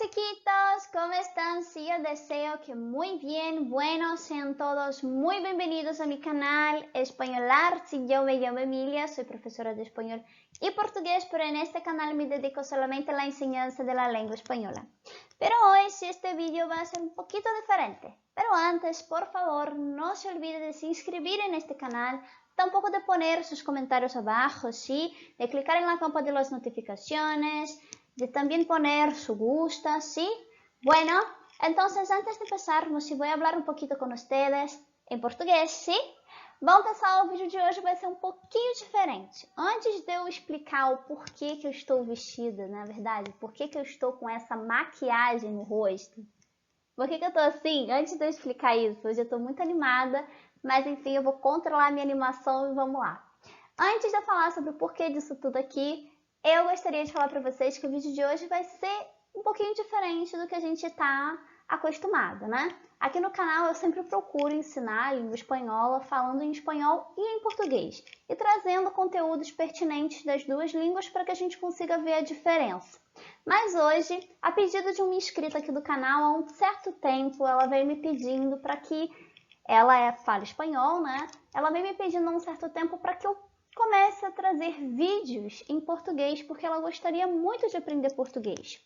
chiquitos, ¿cómo están? Sí, yo deseo que muy bien, bueno, sean todos muy bienvenidos a mi canal Españolar. Si yo me llamo Emilia, soy profesora de español y portugués, pero en este canal me dedico solamente a la enseñanza de la lengua española. Pero hoy sí, este vídeo va a ser un poquito diferente. Pero antes, por favor, no se olvide de se inscribir en este canal, tampoco de poner sus comentarios abajo, ¿sí? De clicar en la campa de las notificaciones, de también poner su gusta, ¿sí? Bueno, entonces antes de empezarmos, voy a hablar un poquito con ustedes em português, ¿sí? Bom, pessoal, o vídeo de hoje vai ser um pouquinho diferente. Antes de eu explicar o porquê que eu estou vestida, na verdade, por que eu estou com essa maquiagem no rosto, por que eu tô assim? Antes de eu explicar isso, hoje eu tô muito animada, mas enfim, eu vou controlar a minha animação e vamos lá. Antes de eu falar sobre o porquê disso tudo aqui, eu gostaria de falar para vocês que o vídeo de hoje vai ser um pouquinho diferente do que a gente tá acostumado, né? Aqui no canal eu sempre procuro ensinar a língua espanhola falando em espanhol e em português e trazendo conteúdos pertinentes das duas línguas para que a gente consiga ver a diferença. Mas hoje, a pedido de uma inscrita aqui do canal, há um certo tempo, ela veio me pedindo para que fala espanhol, né? Ela veio me pedindo há um certo tempo para que eu comece a trazer vídeos em português, porque ela gostaria muito de aprender português.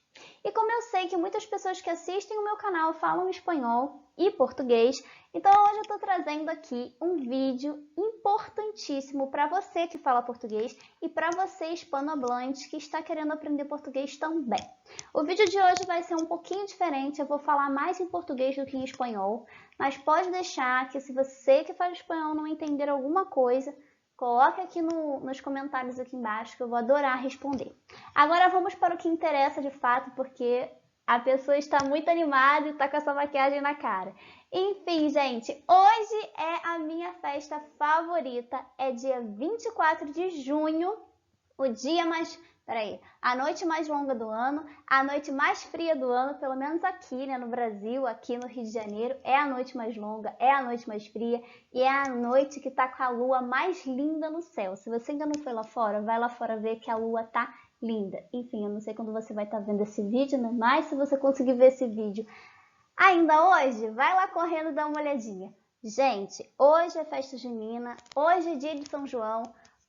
E como eu sei que muitas pessoas que assistem o meu canal falam espanhol e português, então hoje eu estou trazendo aqui um vídeo importantíssimo para você que fala português e para você hispanohablante que está querendo aprender português também. O vídeo de hoje vai ser um pouquinho diferente, eu vou falar mais em português do que em espanhol, mas pode deixar que se você que fala espanhol não entender alguma coisa, coloque aqui nos comentários aqui embaixo que eu vou adorar responder. Agora vamos para o que interessa de fato, porque a pessoa está muito animada e está com essa maquiagem na cara. Enfim, gente, hoje é a minha festa favorita. É dia 24 de junho, o dia mais... a noite mais longa do ano, a noite mais fria do ano, pelo menos aqui, né, no Brasil, aqui no Rio de Janeiro, é a noite mais longa, é a noite mais fria e é a noite que tá com a lua mais linda no céu. Se você ainda não foi lá fora, vai lá fora ver que a lua tá linda. Enfim, eu não sei quando você vai estar vendo esse vídeo, né, mas se você conseguir ver esse vídeo ainda hoje, vai lá correndo dar uma olhadinha. Gente, hoje é festa junina, hoje é dia de São João,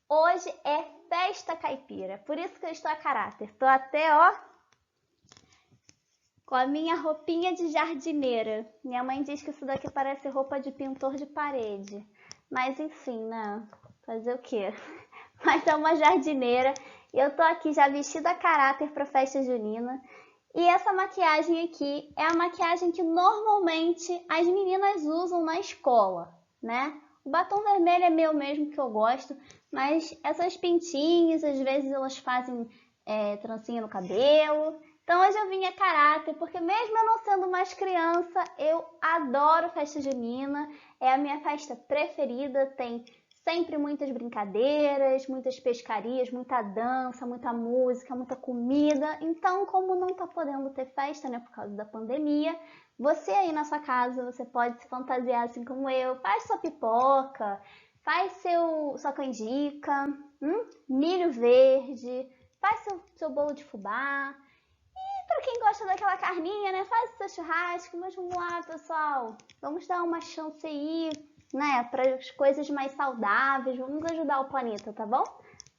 hoje é festa caipira, por isso que eu estou a caráter. Estou até, ó, com a minha roupinha de jardineira. Minha mãe diz que isso daqui parece roupa de pintor de parede. Mas enfim, né? Fazer o quê? Mas é uma jardineira. E eu tô aqui já vestida a caráter para festa junina. E essa maquiagem aqui é a maquiagem que normalmente as meninas usam na escola, né? O batom vermelho é meu mesmo, que eu gosto, mas essas pintinhas, às vezes elas fazem trancinha no cabelo. Então hoje eu vim a caráter, porque mesmo eu não sendo mais criança, eu adoro festa junina, é a minha festa preferida, tem sempre muitas brincadeiras, muitas pescarias, muita dança, muita música, muita comida. Então, como não tá podendo ter festa, né, por causa da pandemia, você aí na sua casa, você pode se fantasiar assim como eu, faz sua pipoca, faz sua canjica, milho verde, faz seu bolo de fubá. E para quem gosta daquela carninha, né, faz o seu churrasco. Mas vamos lá, pessoal, vamos dar uma chance aí, né, para as coisas mais saudáveis, vamos ajudar o planeta, tá bom?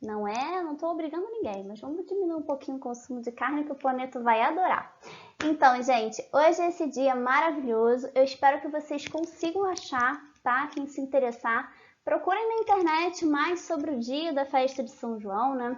Não tô obrigando ninguém, mas vamos diminuir um pouquinho o consumo de carne que o planeta vai adorar. Então, gente, hoje é esse dia maravilhoso, eu espero que vocês consigam achar, tá? Quem se interessar, procurem na internet mais sobre o dia da festa de São João, né?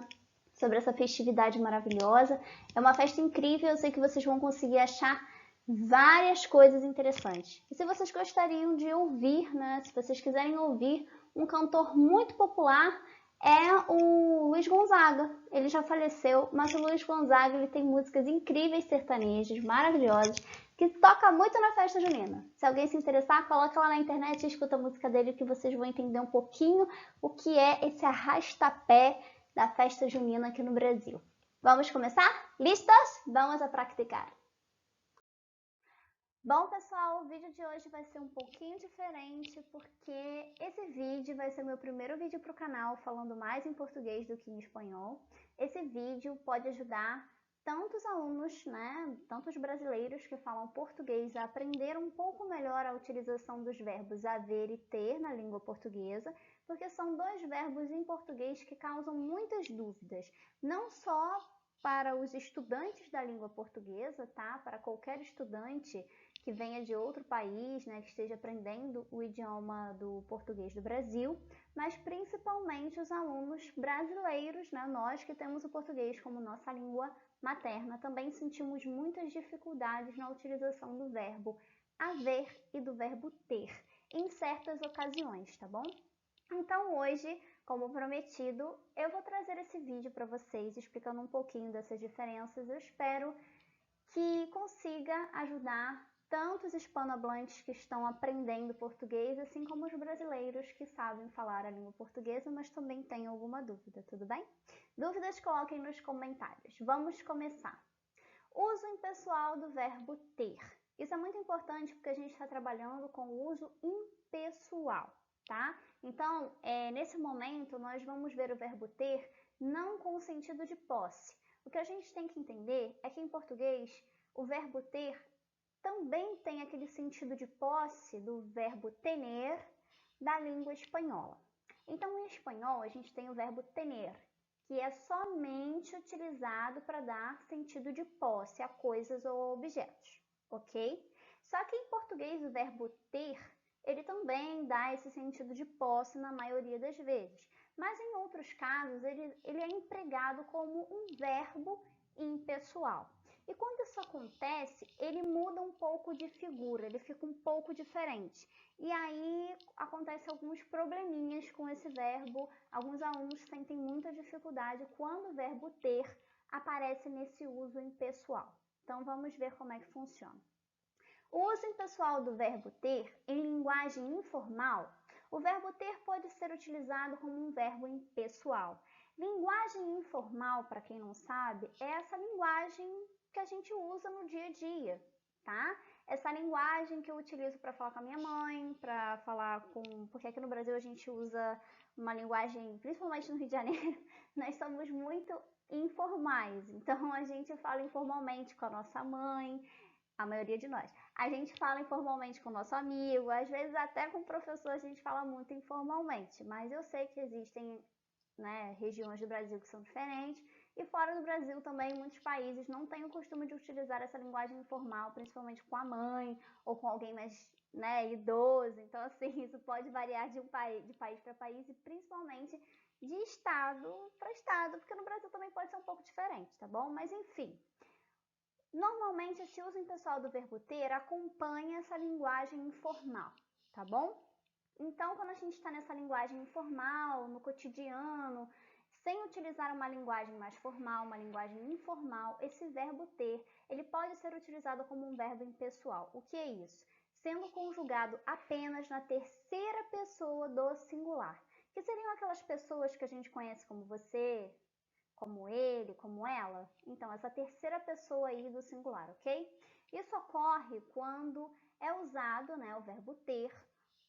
Sobre essa festividade maravilhosa. É uma festa incrível, eu sei que vocês vão conseguir achar várias coisas interessantes. E se vocês gostariam de ouvir, né? Se vocês quiserem ouvir um cantor muito popular, é o Luiz Gonzaga. Ele já faleceu, mas o Luiz Gonzaga ele tem músicas incríveis sertanejas, maravilhosas, que toca muito na festa junina. Se alguém se interessar, coloca lá na internet e escuta a música dele que vocês vão entender um pouquinho o que é esse arrastapé da festa junina aqui no Brasil. Vamos começar? Listos? Vamos a praticar. Bom, pessoal, o vídeo de hoje vai ser um pouquinho diferente porque esse vídeo vai ser meu primeiro vídeo para o canal falando mais em português do que em espanhol. Esse vídeo pode ajudar tantos alunos, né, tantos brasileiros que falam português aprenderam um pouco melhor a utilização dos verbos haver e ter na língua portuguesa, porque são dois verbos em português que causam muitas dúvidas, não só para os estudantes da língua portuguesa, tá? Para qualquer estudante que venha de outro país, né, que esteja aprendendo o idioma do português do Brasil, mas principalmente os alunos brasileiros, né, nós que temos o português como nossa língua materna, também sentimos muitas dificuldades na utilização do verbo haver e do verbo ter em certas ocasiões, tá bom? Então hoje, como prometido, eu vou trazer esse vídeo para vocês explicando um pouquinho dessas diferenças. Eu espero que consiga ajudar tanto os hispanohablantes que estão aprendendo português, assim como os brasileiros que sabem falar a língua portuguesa, mas também têm alguma dúvida, tudo bem? Dúvidas, coloquem nos comentários. Vamos começar. Uso impessoal do verbo ter. Isso é muito importante porque a gente está trabalhando com o uso impessoal, tá? Então, nesse momento, nós vamos ver o verbo ter não com o sentido de posse. O que a gente tem que entender é que em português, o verbo ter também tem aquele sentido de posse do verbo tener da língua espanhola. Então, em espanhol, a gente tem o verbo tener, que é somente utilizado para dar sentido de posse a coisas ou objetos, ok? Só que em português, o verbo ter, ele também dá esse sentido de posse na maioria das vezes, mas em outros casos, ele é empregado como um verbo impessoal. E quando isso acontece, ele muda um pouco de figura, ele fica um pouco diferente. E aí acontece alguns probleminhas com esse verbo. Alguns alunos sentem muita dificuldade quando o verbo ter aparece nesse uso impessoal. Então vamos ver como é que funciona. O uso impessoal do verbo ter em linguagem informal, o verbo ter pode ser utilizado como um verbo impessoal. Linguagem informal, para quem não sabe, é essa linguagem que a gente usa no dia a dia, tá? Essa linguagem que eu utilizo para falar com a minha mãe, para falar com... Porque aqui no Brasil a gente usa uma linguagem, principalmente no Rio de Janeiro, nós somos muito informais, então a gente fala informalmente com a nossa mãe, a maioria de nós. A gente fala informalmente com o nosso amigo, às vezes até com o professor a gente fala muito informalmente, mas eu sei que existem, né, regiões do Brasil que são diferentes, e fora do Brasil também muitos países não têm o costume de utilizar essa linguagem informal, principalmente com a mãe ou com alguém mais, né, idoso. Então assim, isso pode variar de país para país e principalmente de estado para estado, porque no Brasil também pode ser um pouco diferente, tá bom? Mas enfim, normalmente esse uso impessoal do verbo ter acompanha essa linguagem informal, tá bom? Então, quando a gente está nessa linguagem informal, no cotidiano, sem utilizar uma linguagem mais formal, uma linguagem informal, esse verbo ter, ele pode ser utilizado como um verbo impessoal. O que é isso? Sendo conjugado apenas na terceira pessoa do singular, que seriam aquelas pessoas que a gente conhece como você, como ele, como ela. Então, essa terceira pessoa aí do singular, ok? Isso ocorre quando é usado, né, o verbo ter,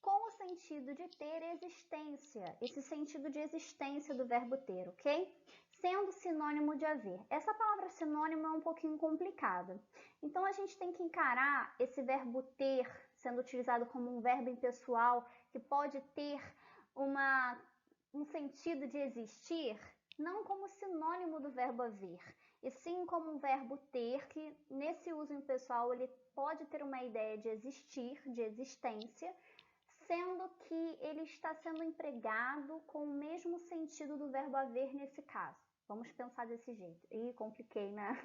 com o sentido de ter existência, esse sentido de existência do verbo ter, ok? Sendo sinônimo de haver. Essa palavra sinônimo é um pouquinho complicada. Então, a gente tem que encarar esse verbo ter sendo utilizado como um verbo impessoal que pode ter um sentido de existir, não como sinônimo do verbo haver, e sim como um verbo ter, que nesse uso impessoal ele pode ter uma ideia de existir, de existência, sendo que ele está sendo empregado com o mesmo sentido do verbo haver nesse caso. Vamos pensar desse jeito. Ih, compliquei, né?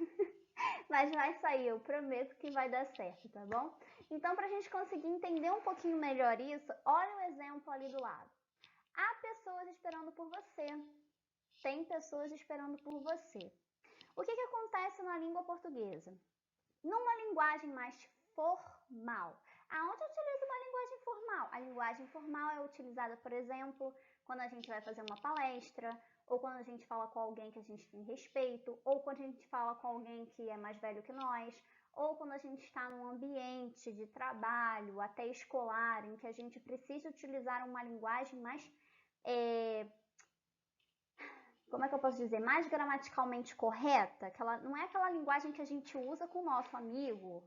Mas vai sair, eu prometo que vai dar certo, tá bom? Então, para a gente conseguir entender um pouquinho melhor isso, olha o exemplo ali do lado. Há pessoas esperando por você. Tem pessoas esperando por você. O que acontece na língua portuguesa? Numa linguagem mais formal. Aonde utiliza uma linguagem formal? A linguagem formal é utilizada, por exemplo, quando a gente vai fazer uma palestra, ou quando a gente fala com alguém que a gente tem respeito, ou quando a gente fala com alguém que é mais velho que nós, ou quando a gente está num ambiente de trabalho, até escolar, em que a gente precisa utilizar uma linguagem mais como é que eu posso dizer, mais gramaticalmente correta, não é aquela linguagem que a gente usa com o nosso amigo,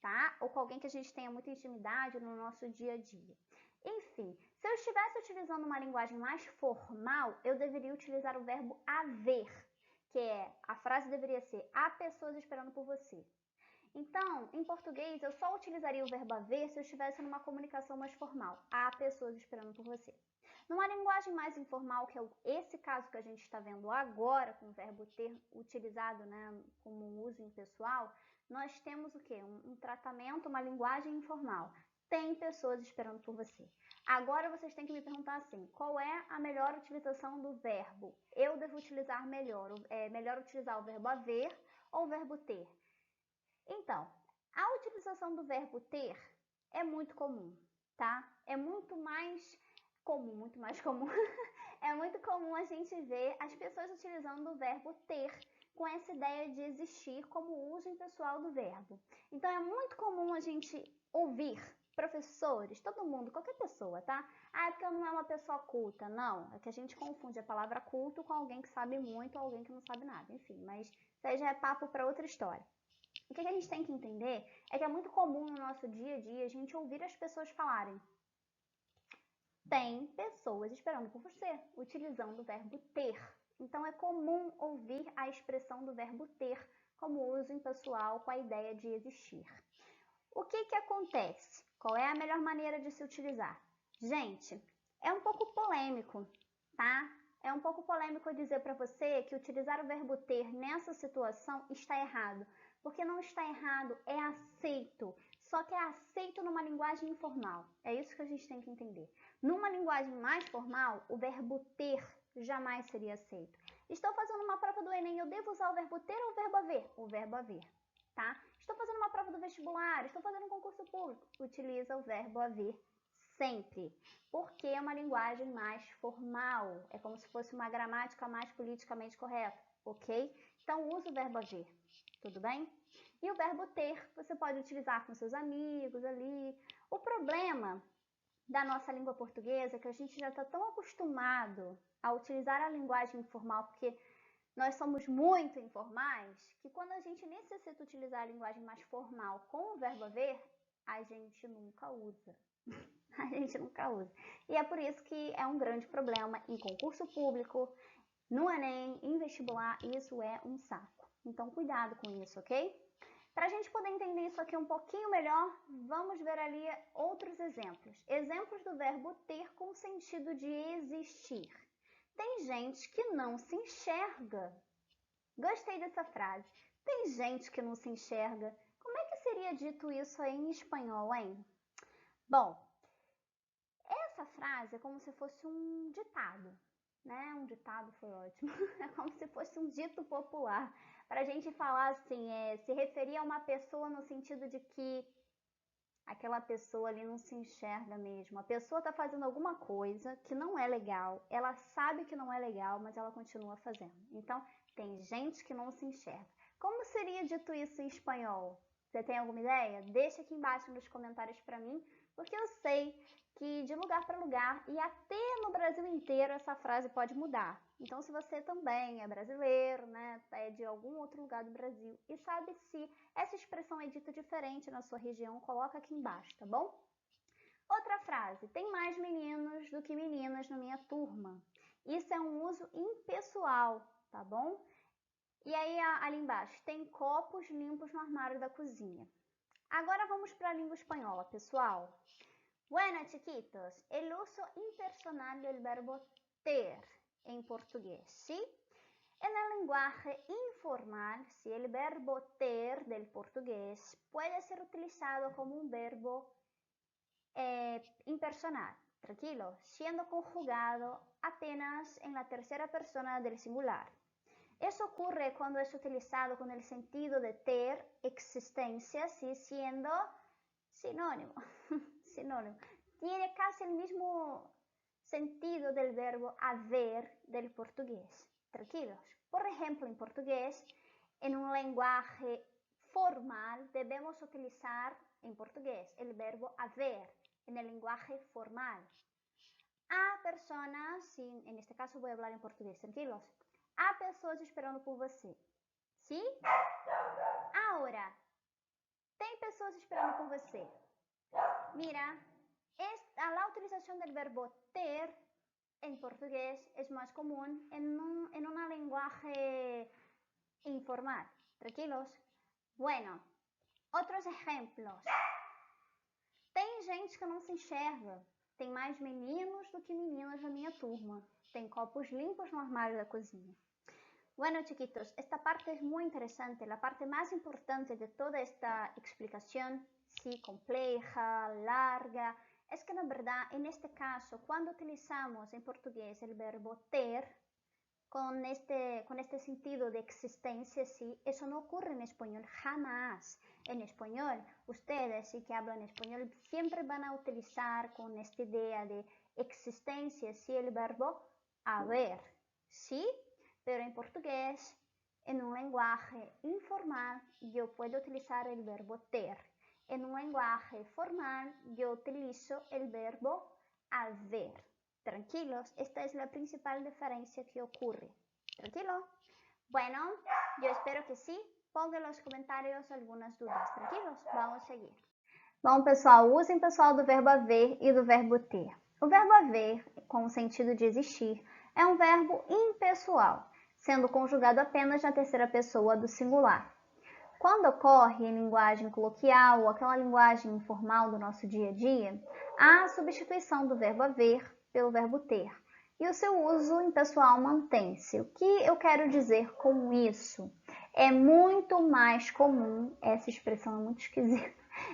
tá? Ou com alguém que a gente tenha muita intimidade no nosso dia a dia. Enfim, se eu estivesse utilizando uma linguagem mais formal, eu deveria utilizar o verbo haver, que a frase deveria ser: há pessoas esperando por você. Então, em português, eu só utilizaria o verbo haver se eu estivesse numa comunicação mais formal. Há pessoas esperando por você. Numa linguagem mais informal, que é esse caso que a gente está vendo agora, com o verbo ter utilizado, né, como um uso impessoal, nós temos o quê? Um tratamento, uma linguagem informal. Tem pessoas esperando por você. Agora vocês têm que me perguntar assim, qual é a melhor utilização do verbo? Eu devo utilizar melhor, melhor utilizar o verbo haver ou o verbo ter? Então, a utilização do verbo ter é muito comum, tá? É muito mais comum, é muito comum a gente ver as pessoas utilizando o verbo ter com essa ideia de existir como uso impessoal do verbo. Então, é muito comum a gente ouvir professores, todo mundo, qualquer pessoa, tá? Ah, é porque eu não é uma pessoa culta. Não, é que a gente confunde a palavra culto com alguém que sabe muito ou alguém que não sabe nada. Enfim, mas isso aí já é papo para outra história. O que a gente tem que entender é que é muito comum no nosso dia a dia a gente ouvir as pessoas falarem: tem pessoas esperando por você, utilizando o verbo ter. Então é comum ouvir a expressão do verbo ter como uso impessoal com a ideia de existir. O que acontece? Qual é a melhor maneira de se utilizar? Gente, é um pouco polêmico, tá? É um pouco polêmico dizer para você que utilizar o verbo ter nessa situação está errado. Porque não está errado, é aceito. Só que é aceito numa linguagem informal. É isso que a gente tem que entender. Numa linguagem mais formal, o verbo ter jamais seria aceito. Estou fazendo uma prova do Enem, eu devo usar o verbo ter ou o verbo haver? O verbo haver, tá? Estou fazendo uma prova do vestibular, estou fazendo um concurso público. Utiliza o verbo haver sempre, porque é uma linguagem mais formal, é como se fosse uma gramática mais politicamente correta, ok? Então, usa o verbo haver, tudo bem? E o verbo ter, você pode utilizar com seus amigos ali. O problema da nossa língua portuguesa é que a gente já está tão acostumado a utilizar a linguagem informal, porque nós somos muito informais, que quando a gente necessita utilizar a linguagem mais formal com o verbo haver, a gente nunca usa. A gente nunca usa. E é por isso que é um grande problema em concurso público, no Enem, em vestibular, isso é um saco. Então, cuidado com isso, ok? Para a gente poder entender isso aqui um pouquinho melhor, vamos ver ali outros exemplos. Exemplos do verbo ter com o sentido de existir. Tem gente que não se enxerga. Gostei dessa frase. Tem gente que não se enxerga. Como é que seria dito isso aí em espanhol, hein? Bom, essa frase é como se fosse um ditado, né? Um ditado foi ótimo. É como se fosse um dito popular. Para a gente falar assim, se referir a uma pessoa no sentido de que aquela pessoa ali não se enxerga mesmo. A pessoa está fazendo alguma coisa que não é legal, ela sabe que não é legal, mas ela continua fazendo. Então, tem gente que não se enxerga. Como seria dito isso em espanhol? Você tem alguma ideia? Deixa aqui embaixo nos comentários para mim, porque eu sei que de lugar para lugar e até no Brasil inteiro essa frase pode mudar. Então, se você também é brasileiro, né, é de algum outro lugar do Brasil e sabe se essa expressão é dita diferente na sua região, coloca aqui embaixo, tá bom? Outra frase, tem mais meninos do que meninas na minha turma. Isso é um uso impessoal, tá bom? E aí, ali embaixo, tem copos limpos no armário da cozinha. Agora vamos para a língua espanhola, pessoal. Bueno, chiquitos, el uso impersonal del verbo ter en portugués, ¿sí? En el lenguaje informal, si el verbo ter del portugués puede ser utilizado como un verbo impersonal, tranquilo, siendo conjugado apenas en la tercera persona del singular. Eso ocurre cuando es utilizado con el sentido de ter, existencia, ¿sí? Siendo sinónimo, sinónimo. Tiene casi el mismo sentido del verbo haver del portugués. Tranquilos. Por ejemplo, en portugués, en un lenguaje formal, debemos utilizar en portugués el verbo haver en el lenguaje formal. A personas, en este caso voy a hablar en portugués, tranquilos. há pessoas esperando por você. Sim? Ahora, tem pessoas esperando por você. Mira, la utilización del verbo ter en portugués es más común en un lenguaje informal. ¿Tranquilos? Bueno, outros exemplos. Tem gente que não se enxerga. Tem mais meninos do que meninas na minha turma. Tem copos limpos no armário da cozinha. Bueno, chiquitos, esta parte es muy interesante. La parte más importante de toda esta explicación, sí, compleja, larga, es que, na verdad, en este caso, cuando utilizamos en portugués el verbo ter, con este sentido de existencia, sí, eso no ocurre en español jamás. En español, ustedes, sí, que hablan español, siempre van a utilizar con esta idea de existencia, sí, el verbo haber, ¿sí? Pero en portugués, en un lenguaje informal, yo puedo utilizar el verbo ter. En un lenguaje formal, yo utilizo el verbo haber. Tranquilos, esta es la principal diferencia que ocurre. ¿Tranquilo? Bueno, yo espero que sí. Ponga nos comentários algumas dúvidas. Tranquilos? Vamos seguir. Bom, pessoal, usem, pessoal, do verbo haver e do verbo ter. O verbo haver, com o sentido de existir, é um verbo impessoal, sendo conjugado apenas na terceira pessoa do singular. Quando ocorre em linguagem coloquial ou aquela linguagem informal do nosso dia a dia, há a substituição do verbo haver pelo verbo ter, e o seu uso impessoal mantém-se. O que eu quero dizer com isso? É muito mais comum, essa expressão é muito esquisita,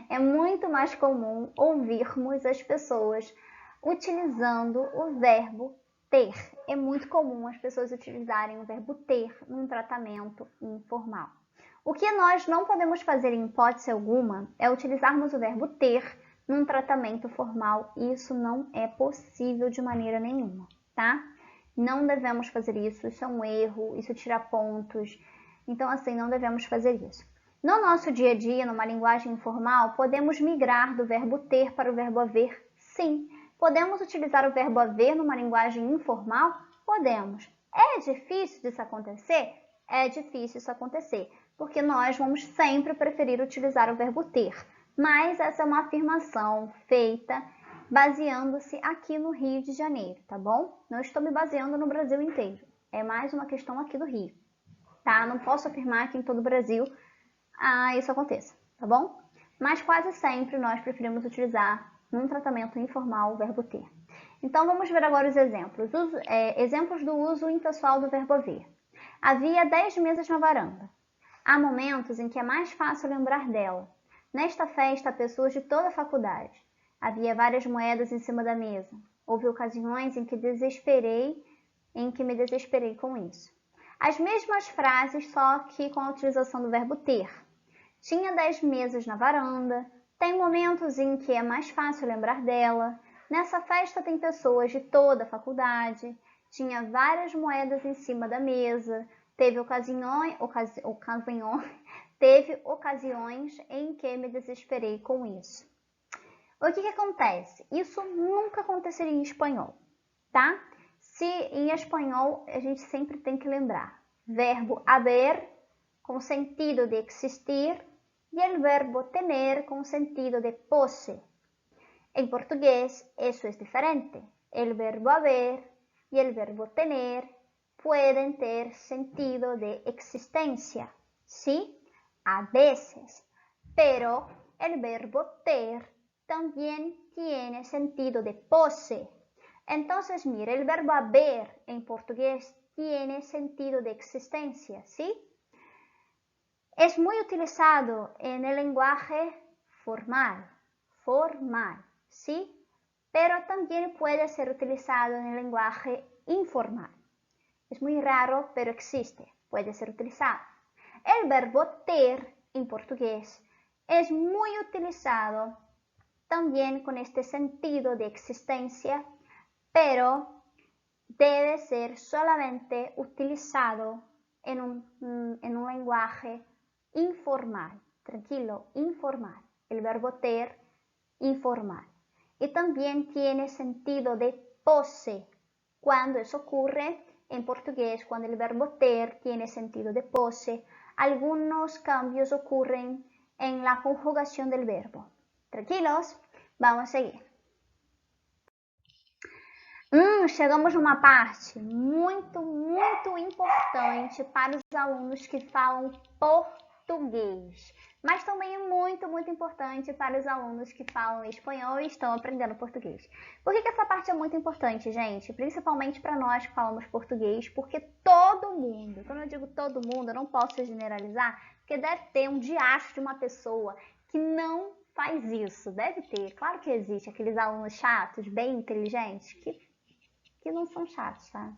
é muito mais comum ouvirmos as pessoas utilizando o verbo ter. É muito comum as pessoas utilizarem o verbo ter num tratamento informal. O que nós não podemos fazer em hipótese alguma é utilizarmos o verbo ter num tratamento formal. Isso não é possível de maneira nenhuma, tá? Não devemos fazer isso, isso é um erro, isso tira pontos. Então, assim, não devemos fazer isso. No nosso dia a dia, numa linguagem informal, podemos migrar do verbo ter para o verbo haver? Sim. Podemos utilizar o verbo haver numa linguagem informal? Podemos. É difícil disso acontecer? É difícil isso acontecer, porque nós vamos sempre preferir utilizar o verbo ter. Mas essa é uma afirmação feita baseando-se aqui no Rio de Janeiro, tá bom? Não estou me baseando no Brasil inteiro. É mais uma questão aqui do Rio, tá? Não posso afirmar que em todo o Brasil isso aconteça, tá bom? Mas quase sempre nós preferimos utilizar num tratamento informal o verbo ter. Então vamos ver agora os exemplos. Exemplos do uso impessoal do verbo haver. Havia 10 mesas na varanda. Há momentos em que é mais fácil lembrar dela. Nesta festa, há pessoas de toda a faculdade. Havia várias moedas em cima da mesa. Houve ocasiões em que me desesperei com isso. As mesmas frases, só que com a utilização do verbo ter. Tinha 10 mesas na varanda. Tem momentos em que é mais fácil lembrar dela. Nessa festa tem pessoas de toda a faculdade. Tinha várias moedas em cima da mesa. Teve ocasiões em que me desesperei com isso. O que acontece? Isso nunca aconteceria em espanhol, tá? Se em espanhol a gente sempre tem que lembrar verbo haber com sentido de existir e o verbo tener com sentido de posse. Em português, isso é diferente. O verbo haber e o verbo tener pueden ter sentido de existencia, ¿sí? A veces, pero el verbo ter también tiene sentido de pose. Entonces, mira, el verbo haber en portugués tiene sentido de existencia, ¿sí? Es muy utilizado en el lenguaje formal, ¿sí? Pero también puede ser utilizado en el lenguaje informal. Es muy raro, pero existe, puede ser utilizado. El verbo ter en portugués es muy utilizado también con este sentido de existencia, pero debe ser solamente utilizado en un lenguaje informal, tranquilo, informal. El verbo ter, informal. Y también tiene sentido de pose cuando eso ocurre en portugués, cuando el verbo ter tiene sentido de pose, algunos cambios ocurren en la conjugación del verbo. Tranquilos? Vamos a seguir. Chegamos numa parte muito importante para os alunos que falam português, mas também é muito importante para os alunos que falam espanhol e estão aprendendo português. Por que essa parte é muito importante, gente? Principalmente para nós que falamos português, porque todo mundo, quando eu digo todo mundo, eu não posso generalizar, porque deve ter um diacho de uma pessoa que não faz isso, deve ter, claro que existe, aqueles alunos chatos, bem inteligentes, que não são chatos, tá?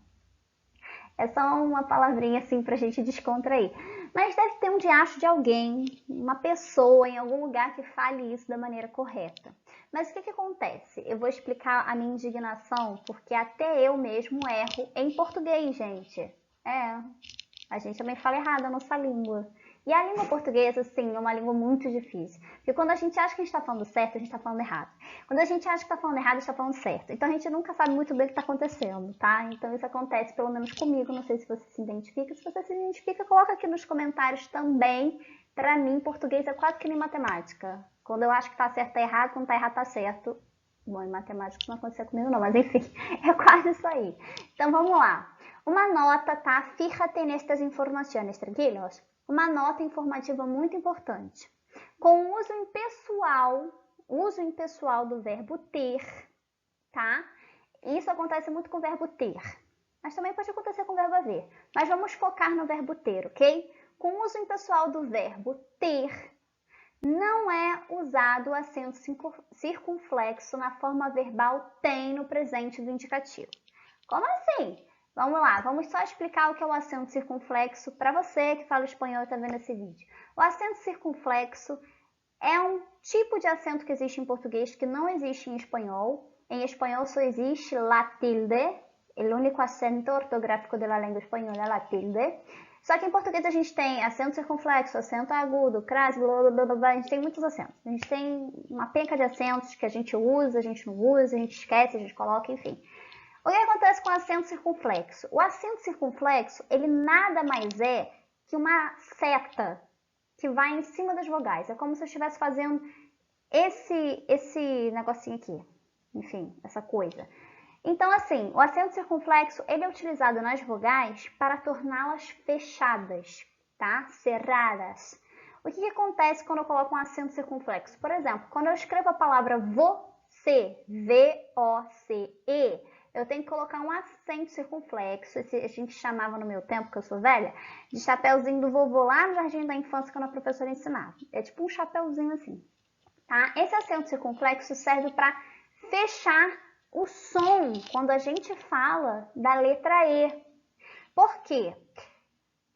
É só uma palavrinha assim pra gente descontrair. Mas deve ter um diacho de alguém, uma pessoa em algum lugar que fale isso da maneira correta. Mas o que acontece? Eu vou explicar a minha indignação, porque até eu mesmo erro em português, gente. A gente também fala errado a nossa língua. E a língua portuguesa, sim, é uma língua muito difícil. Porque quando a gente acha que a gente está falando certo, a gente está falando errado. Quando a gente acha que está falando errado, a gente está falando certo. Então a gente nunca sabe muito bem o que está acontecendo, tá? Então isso acontece pelo menos comigo, não sei se você se identifica. Se você se identifica, coloca aqui nos comentários também. Para mim, português é quase que nem matemática. Quando eu acho que está certo, está errado. Quando está errado, está certo. Bom, em matemática isso não aconteceu comigo não, mas enfim, é quase isso aí. Então vamos lá. Uma nota, tá? Fíjate nestas informações, tranquilos? Uma nota informativa muito importante. Com o uso impessoal do verbo ter, tá? Isso acontece muito com o verbo ter, mas também pode acontecer com o verbo haver. Mas vamos focar no verbo ter, ok? Com o uso impessoal do verbo ter, não é usado o acento circunflexo na forma verbal tem no presente do indicativo. Como assim? Vamos lá, vamos só explicar o que é o acento circunflexo para você que fala espanhol e está vendo esse vídeo. O acento circunflexo é um tipo de acento que existe em português que não existe em espanhol. Em espanhol só existe la tilde, o único acento ortográfico da língua espanhola é la tilde. Só que em português a gente tem acento circunflexo, acento agudo, crase, blá, blá, blá, blá, a gente tem muitos acentos. A gente tem uma penca de acentos que a gente usa, a gente não usa, a gente esquece, a gente coloca, enfim. O que acontece com o acento circunflexo? O acento circunflexo, ele nada mais é que uma seta que vai em cima das vogais. É como se eu estivesse fazendo esse negocinho aqui. Enfim, essa coisa. Então, assim, o acento circunflexo, ele é utilizado nas vogais para torná-las fechadas, tá? Cerradas. O que acontece quando eu coloco um acento circunflexo? Por exemplo, quando eu escrevo a palavra você, V-O-C-E, eu tenho que colocar um acento circunflexo, esse a gente chamava no meu tempo, que eu sou velha, de chapéuzinho do vovô lá no jardim da infância, quando a professora ensinava. É tipo um chapéuzinho assim, tá? Esse acento circunflexo serve para fechar o som quando a gente fala da letra E. Por quê?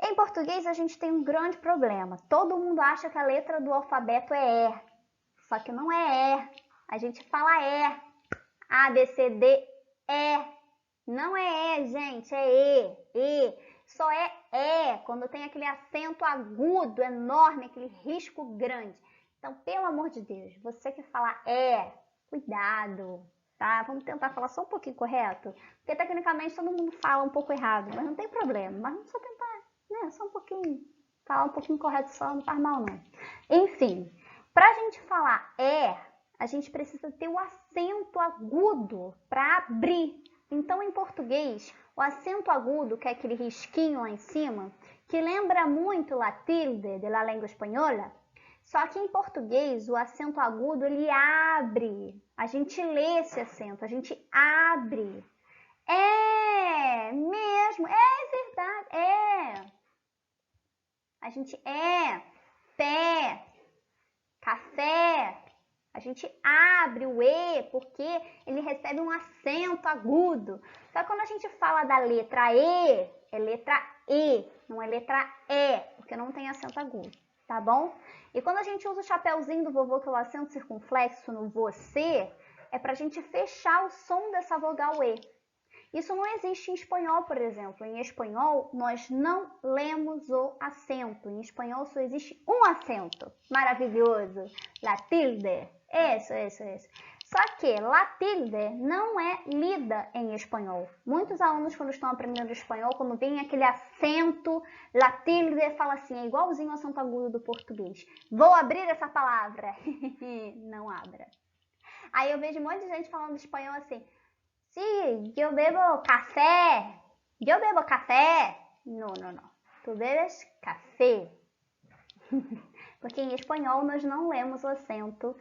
Em português a gente tem um grande problema. Todo mundo acha que a letra do alfabeto é E, só que não é E. A gente fala E, A, B, C, D, E. Não é E, gente, é E. Só é E quando tem aquele acento agudo, enorme, aquele risco grande. Então, pelo amor de Deus, você que fala E, cuidado, tá? Vamos tentar falar só um pouquinho correto, porque tecnicamente todo mundo fala um pouco errado, mas não tem problema. Mas vamos só tentar, né, só um pouquinho, falar um pouquinho correto só, não faz mal não. Enfim, pra gente falar a gente precisa ter o acento agudo para abrir. Então, em português, o acento agudo, que é aquele risquinho lá em cima, que lembra muito la tilde de la língua espanhola, só que em português, o acento agudo, ele abre. A gente lê esse acento, a gente abre. É mesmo, é verdade, A gente pé, café. A gente abre o E porque ele recebe um acento agudo. Só que quando a gente fala da letra E, é letra E, não é letra E, porque não tem acento agudo, tá bom? E quando a gente usa o chapéuzinho do vovô, que é o acento circunflexo no você, é pra gente fechar o som dessa vogal E. Isso não existe em espanhol, por exemplo. Em espanhol, nós não lemos o acento. Em espanhol só existe um acento. Maravilhoso. La tilde. Isso. Só que la tilde não é lida em espanhol. Muitos alunos, quando estão aprendendo espanhol, quando vem aquele acento, la tilde, fala assim, é igualzinho ao acento agudo do português. Vou abrir essa palavra. Não abra. Aí eu vejo um monte de gente falando espanhol assim, sí, eu bebo café. Eu bebo café. Não, não, não. Tu bebes café. Porque em espanhol nós não lemos o acento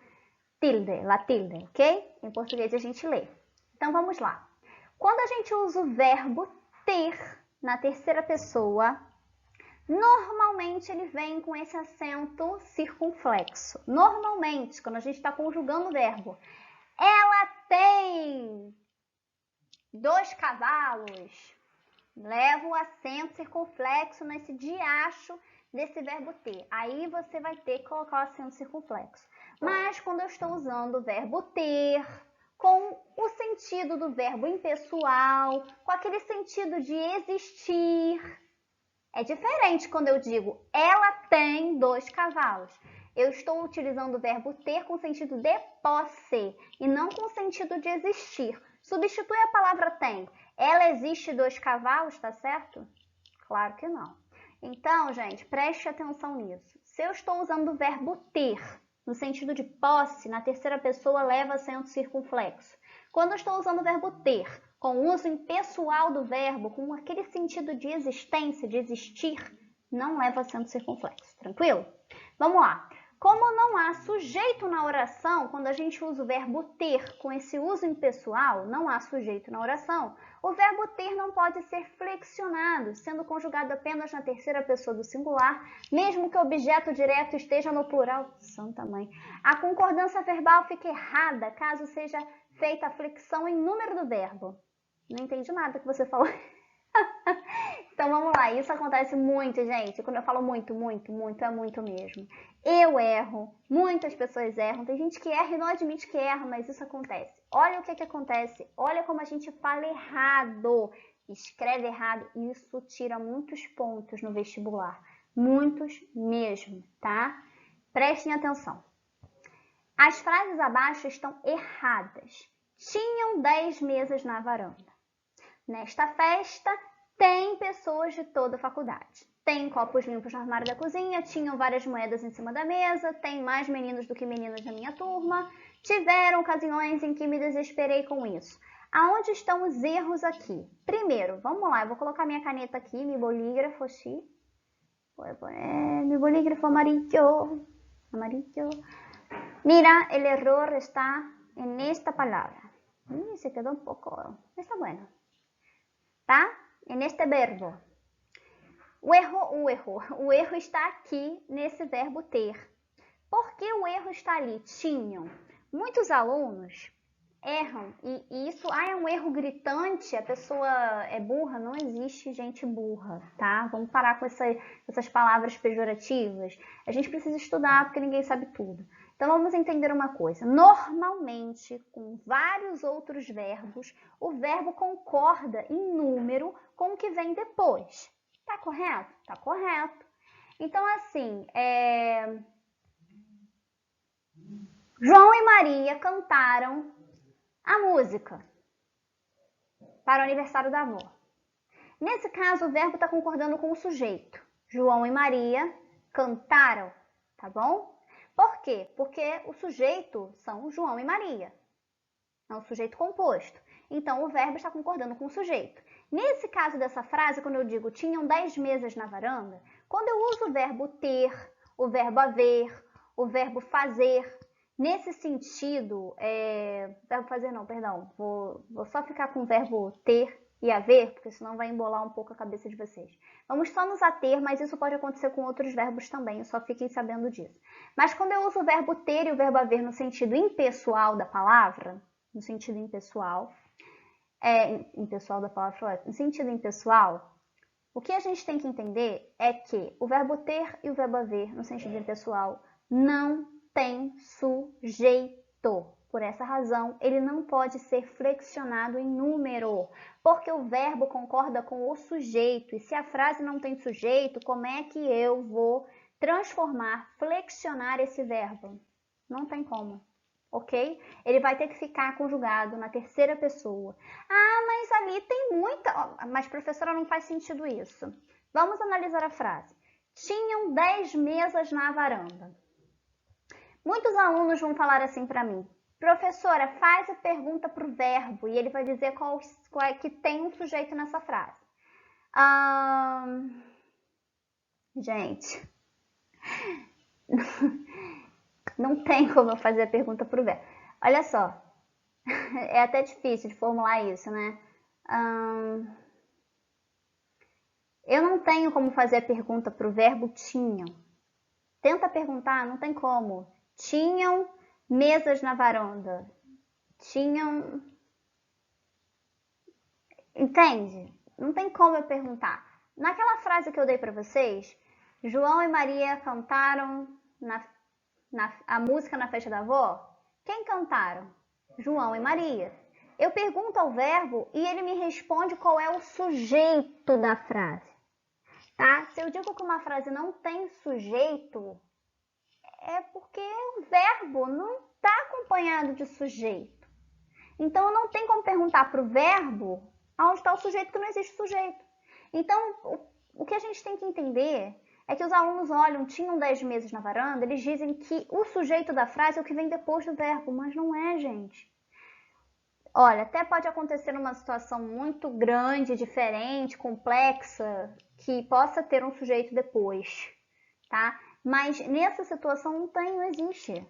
tilde, la tilde, ok? Em português a gente lê. Então vamos lá. Quando a gente usa o verbo ter na terceira pessoa, normalmente ele vem com esse acento circunflexo. Normalmente, quando a gente está conjugando o verbo, ela tem 2 cavalos. Leva o acento circunflexo nesse diacho desse verbo ter. Aí você vai ter que colocar o acento circunflexo. Mas quando eu estou usando o verbo ter, com o sentido do verbo impessoal, com aquele sentido de existir, é diferente quando eu digo ela tem 2 cavalos. Eu estou utilizando o verbo ter com sentido de posse e não com sentido de existir. Substitui a palavra tem. Ela existe 2 cavalos, tá certo? Claro que não. Então, gente, preste atenção nisso. Se eu estou usando o verbo ter no sentido de posse, na terceira pessoa leva acento circunflexo. Quando eu estou usando o verbo ter com o uso impessoal do verbo, com aquele sentido de existência, de existir, não leva acento circunflexo. Tranquilo? Vamos lá. Como não há sujeito na oração, quando a gente usa o verbo ter com esse uso impessoal, não há sujeito na oração, o verbo ter não pode ser flexionado, sendo conjugado apenas na terceira pessoa do singular, mesmo que o objeto direto esteja no plural. Santa mãe. A concordância verbal fica errada caso seja feita a flexão em número do verbo. Não entendi nada que você falou. Então vamos lá, isso acontece muito, gente. Quando eu falo muito, é muito mesmo. Eu erro, muitas pessoas erram. Tem gente que erra e não admite que erra, mas isso acontece. Olha o que acontece, olha como a gente fala errado, escreve errado. Isso tira muitos pontos no vestibular, muitos mesmo, tá? Prestem atenção. As frases abaixo estão erradas. Tinham 10 mesas na varanda. Nesta festa, tem pessoas de toda a faculdade. Tem copos limpos no armário da cozinha, tinham várias moedas em cima da mesa, tem mais meninos do que meninas na minha turma. Tiveram ocasiões em que me desesperei com isso. Aonde estão os erros aqui? Primeiro, vamos lá, eu vou colocar minha caneta aqui, meu bolígrafo, aqui. Meu bolígrafo amarillo. Mira, el error está en esta palabra. Se quedó un poco, está bueno. Tá? En este verbo. O erro está aqui nesse verbo ter. Por que o erro está ali? Tinham. Muitos alunos erram e isso é um erro gritante, a pessoa é burra, não existe gente burra, tá? Vamos parar com essas palavras pejorativas. A gente precisa estudar porque ninguém sabe tudo. Então vamos entender uma coisa. Normalmente, com vários outros verbos, o verbo concorda em número com o que vem depois. Tá correto? Tá correto. Então, assim, João e Maria cantaram a música para o aniversário da avó. Nesse caso, o verbo está concordando com o sujeito. João e Maria cantaram, tá bom? Por quê? Porque o sujeito são João e Maria. É um sujeito composto. Então, o verbo está concordando com o sujeito. Nesse caso dessa frase, quando eu digo tinham 10 mesas na varanda, quando eu uso o verbo ter, o verbo haver, o verbo fazer, nesse sentido, verbo fazer não, perdão, vou só ficar com o verbo ter e haver, porque senão vai embolar um pouco a cabeça de vocês. Vamos só nos ater, mas isso pode acontecer com outros verbos também, só fiquem sabendo disso. Mas quando eu uso o verbo ter e o verbo haver no sentido impessoal da palavra, no sentido impessoal, no sentido impessoal, o que a gente tem que entender é que o verbo ter e o verbo haver, no sentido impessoal, não tem sujeito. Por essa razão, ele não pode ser flexionado em número, porque o verbo concorda com o sujeito. E se a frase não tem sujeito, como é que eu vou transformar, flexionar esse verbo? Não tem como. ok? Ele vai ter que ficar conjugado na terceira pessoa. Ah, mas ali tem muita... Mas, professora, não faz sentido isso. Vamos analisar a frase. Tinham 10 mesas na varanda. Muitos alunos vão falar assim para mim. Professora, faz a pergunta para o verbo e ele vai dizer qual é que tem um sujeito nessa frase. Gente, não tem como eu fazer a pergunta para o verbo. Olha só, é até difícil de formular isso, né? Eu não tenho como fazer a pergunta para o verbo tinham. Tenta perguntar, não tem como. Tinham mesas na varanda. Tinham... Entende? Não tem como eu perguntar. Naquela frase que eu dei para vocês, João e Maria cantaram a música na festa da avó. Quem cantaram? João e Maria. Eu pergunto ao verbo e ele me responde qual é o sujeito da frase. Tá? Se eu digo que uma frase não tem sujeito, é porque o verbo não está acompanhado de sujeito. Então, não tem como perguntar para o verbo onde está o sujeito, que não existe sujeito. Então, o que a gente tem que entender é que os alunos olham, tinham 10 mesas na varanda, eles dizem que o sujeito da frase é o que vem depois do verbo, mas não é, gente. Olha, até pode acontecer numa situação muito grande, diferente, complexa, que possa ter um sujeito depois, tá? Mas nessa situação não existe.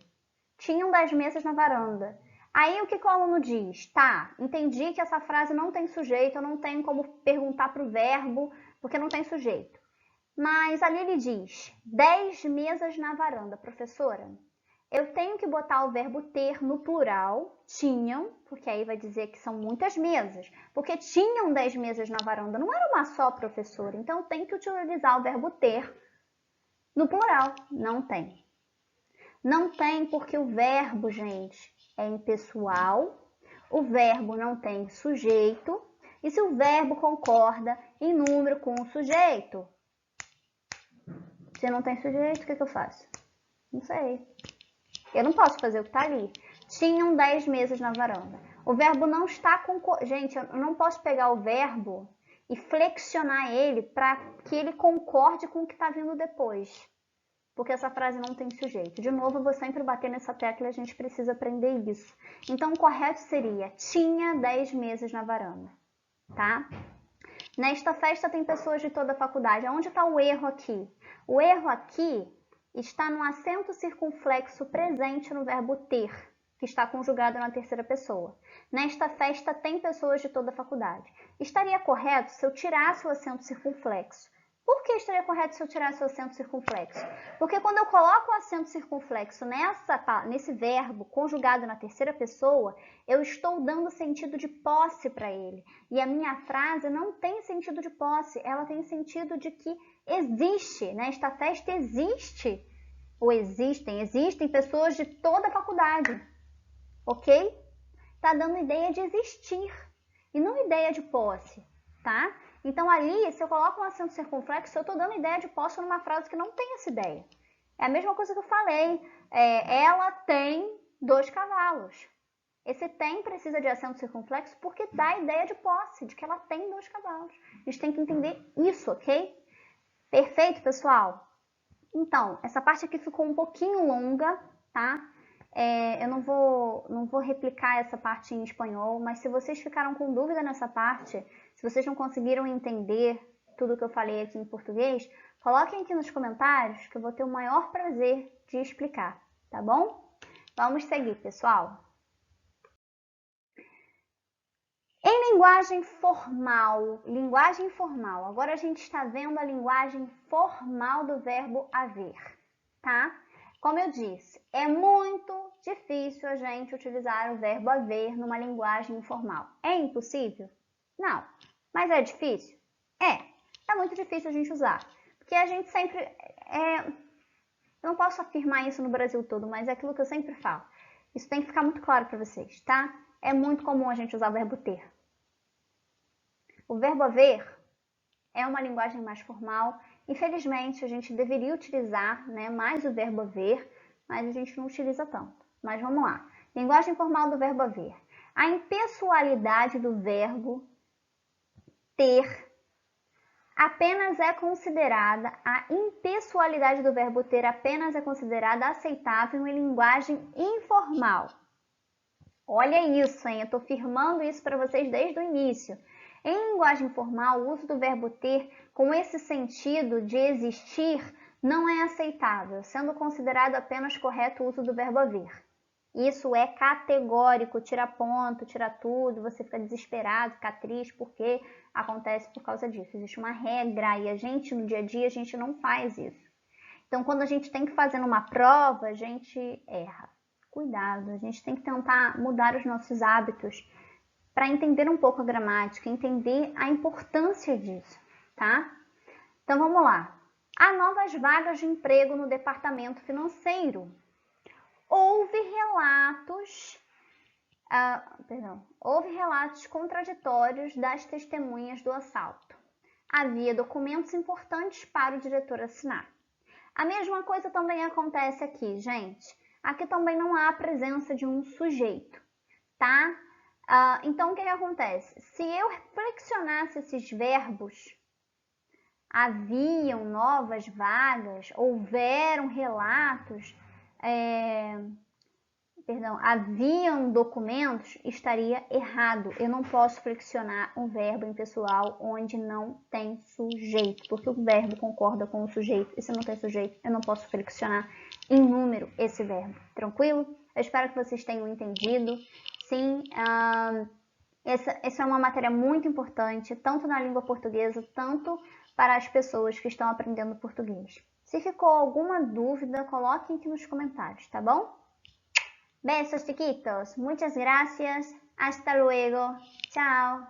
Tinham 10 mesas na varanda. Aí o que o aluno diz? Tá, entendi que essa frase não tem sujeito, eu não tenho como perguntar para o verbo, porque não tem sujeito. Mas ali ele diz, 10 mesas na varanda, professora. Eu tenho que botar o verbo ter no plural, tinham, porque aí vai dizer que são muitas mesas. Porque tinham 10 mesas na varanda, não era uma só, professora. Então tem que utilizar o verbo ter no plural. Não tem. Não tem porque o verbo, gente, é impessoal. O verbo não tem sujeito. E se o verbo concorda em número com o sujeito? Se não tem sujeito, o que eu faço? Não sei. Eu não posso fazer o que está ali. Tinham 10 mesas na varanda. O verbo não está com... Gente, eu não posso pegar o verbo e flexionar ele para que ele concorde com o que está vindo depois. Porque essa frase não tem sujeito. De novo, eu vou sempre bater nessa tecla e a gente precisa aprender isso. Então, o correto seria, tinha 10 mesas na varanda, tá? Nesta festa tem pessoas de toda a faculdade. Onde está o erro aqui? O erro aqui está no acento circunflexo presente no verbo ter, que está conjugado na terceira pessoa. Nesta festa tem pessoas de toda a faculdade. Estaria correto se eu tirasse o acento circunflexo. Por que estaria correto se eu tirasse o acento circunflexo? Porque quando eu coloco o acento circunflexo nesse verbo conjugado na terceira pessoa, eu estou dando sentido de posse para ele. E a minha frase não tem sentido de posse, ela tem sentido de que existe, nesta festa existe, ou existem pessoas de toda a faculdade, ok? Está dando ideia de existir, e não ideia de posse, tá? Então ali, se eu coloco um acento circunflexo, eu estou dando ideia de posse numa frase que não tem essa ideia. É a mesma coisa que eu falei, ela tem 2 cavalos. Esse tem precisa de acento circunflexo porque dá a ideia de posse, de que ela tem 2 cavalos. A gente tem que entender isso, ok? Perfeito, pessoal? Então, essa parte aqui ficou um pouquinho longa, tá? Eu não vou replicar essa parte em espanhol, mas se vocês ficaram com dúvida nessa parte, se vocês não conseguiram entender tudo que eu falei aqui em português, coloquem aqui nos comentários que eu vou ter o maior prazer de explicar, tá bom? Vamos seguir, pessoal. Em linguagem formal, agora a gente está vendo a linguagem formal do verbo haver, tá? Como eu disse, é muito difícil a gente utilizar o verbo haver numa linguagem informal. É impossível? Não. Mas é difícil? É muito difícil a gente usar. Porque a gente sempre... Eu não posso afirmar isso no Brasil todo, mas é aquilo que eu sempre falo. Isso tem que ficar muito claro para vocês, tá? É muito comum a gente usar o verbo ter. O verbo haver é uma linguagem mais formal. Infelizmente, a gente deveria utilizar mais o verbo haver, mas a gente não utiliza tanto. Mas vamos lá. Linguagem formal do verbo haver. A impessoalidade do verbo ter apenas é considerada, a impessoalidade do verbo ter apenas é considerada aceitável em linguagem informal. Olha isso, hein? Eu estou firmando isso para vocês desde o início. Em linguagem formal, o uso do verbo ter com esse sentido de existir não é aceitável, sendo considerado apenas correto o uso do verbo haver. Isso é categórico, tira ponto, tira tudo, você fica desesperado, fica triste, porque acontece por causa disso. Existe uma regra e a gente, no dia a dia, a gente não faz isso. Então, quando a gente tem que fazer numa prova, a gente erra. Cuidado, a gente tem que tentar mudar os nossos hábitos para entender um pouco a gramática, entender a importância disso, tá? Então, vamos lá. Há novas vagas de emprego no departamento financeiro. Houve relatos contraditórios das testemunhas do assalto. Havia documentos importantes para o diretor assinar. A mesma coisa também acontece aqui, gente. Aqui também não há a presença de um sujeito, tá? Então, o que acontece? Se eu flexionasse esses verbos, haviam novas vagas, houveram relatos, haviam documentos, estaria errado. Eu não posso flexionar um verbo impessoal onde não tem sujeito, porque o verbo concorda com o sujeito, e se não tem sujeito, eu não posso flexionar em número esse verbo. Tranquilo? Eu espero que vocês tenham entendido. Sim, essa é uma matéria muito importante, tanto na língua portuguesa, tanto para as pessoas que estão aprendendo português. Se ficou alguma dúvida, coloquem aqui nos comentários, tá bom? Besos, chiquitos. Muchas gracias. Hasta luego. Chao.